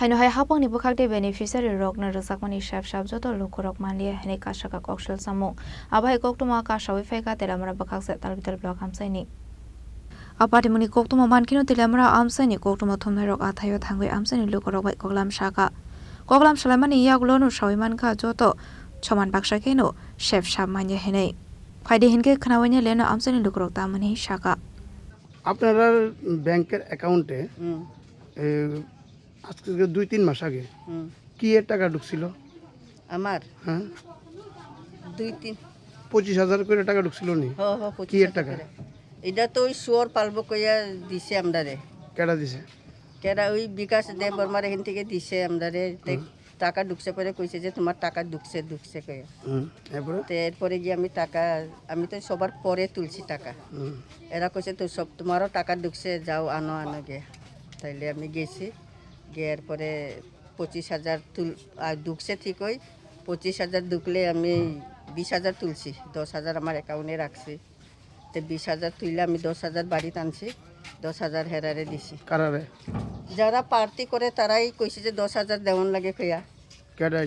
Haino hai hapang ni bukhak de beneficiary rok na rasakmani shap shap joto lukurok manlia hene kasaka kokshel samung abai koktuma ka shawi feka telamra bukhak se talbital block hamsai ni apati muni koktuma mankino telamra amsai ni koktuma thomnai rok athayo thangwe amsai ni lukurok bai koklam shaka koklam shalamani yagulo no shawi manka joto choman baksa keno shap shap manya hene ফাইডে হিনকে খানাওয়াইনে লেনো আমসানি লুকরক তামানি শাকা আপনারা ব্যাংকের অ্যাকাউন্টে আজকে 2-3 মাস আগে কি এর টাকা ঢুকছিল আমার হ্যাঁ 2-3 25,000 করে টাকা ঢুকছিল নি কি এর টাকা এটা তো ওই শুয়োর পালবো কইয়া দিছে আমদারে কেডা দিছে কেডা ওই বিকাশ দে বর্মার এখান থেকে দিছে আমদারে টাকা ঢুকছে পরে কইছে যে তোমার টাকা ঢুকছে কইয়া এরপরে গিয়ে আমি তো সবার পরে তুলছি টাকা এরা কইছে তো সব তোমারও টাকা ঢুকছে যাও আনো গে তাইলে আমি গেছি গিয়ে পরে 25,000 ঢুকছে ঠিকই 25,000 ঢুকলে আমি 20,000 তুলছি 10,000 আমার অ্যাকাউন্টে রাখছি তো 20,000 তুইলে আমি 10,000 বাড়িতে আনছি 10,000 হেরারে দিছি কারারে যারা পার্টি করে তারাই কইছে যে 10,000 দেওয়ান লাগে কইয়া কেডা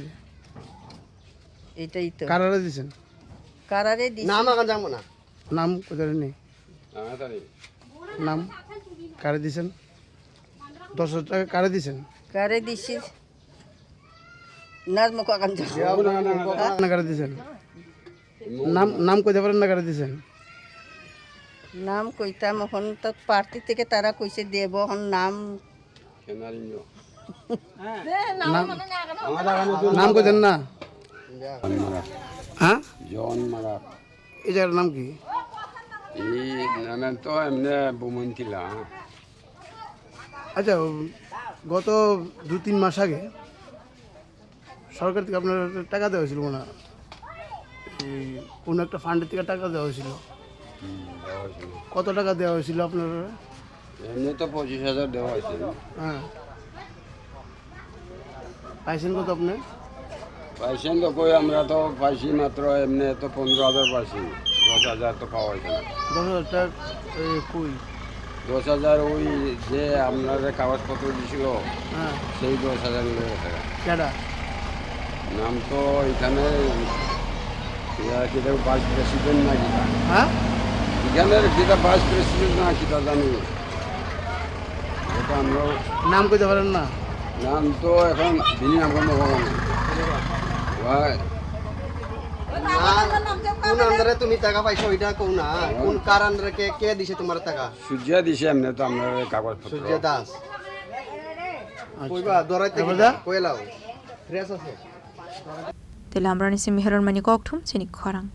এটাই তো কারারে দিছেন কারারে দিছি নাম আগা জামো না নাম কোথায় নেই নাম কারে দিছেন 10,000 টাকা কারে দিছেন কারে দিছি নাজ মকো আগান না কারে দিছেন নাম কইতে পারেন না কারে দিছেন নাম কইতাম এখন তো পার্টি থেকে তারা কইছে দেব এখন নাম নাম কইতেন না হ্যাঁ জন মারা এই জায়গার নাম কি এই নামে তো এমনি বুমন ছিল আচ্ছা গত 2-3 মাস আগে সরকার থেকে আপনার টাকা দেওয়া হয়েছিল না এই কোনো একটা ফান্ডের থেকে টাকা দেওয়া হয়েছিল কত টাকা দেওয়া হয়েছিল আপনার এমনি তো 25,000 দেওয়া হয়েছিল হ্যাঁ পাইছেন কত আপনি পাইছেন তো কই আমরা তো পাইছি মাত্র এমনি তো 15,000 পাইছি 10,000 তো পাওয়া হয়েছে না 10,000 টাকা কই 10,000 ওই যে আপনাদের কাগজপত্র দিছিল হ্যাঁ সেই 10,000 মিলে টাকা কেডা নাম তো এখানে কিটা ভাইস প্রেসিডেন্ট না কিটা হ্যাঁ এখানের কিটা ভাইস প্রেসিডেন্ট না কিটা জানি এটা আমরা নাম কইতে পারেন না নাম তো এখন বিনি নাম করবো কোন আন্দারে তুমি টাকা পাইছো ওইটা কোন না কোন কার আন্দারে কে দিছে তোমার টাকা সূর্য দিছে এমনি তো আমরা কাগজপত্র সূর্য দাস কইবা দরাইতে কইলাও ফ্রেশ আছে তেলামরানি সিমিহরন মানি kokthum chini khorang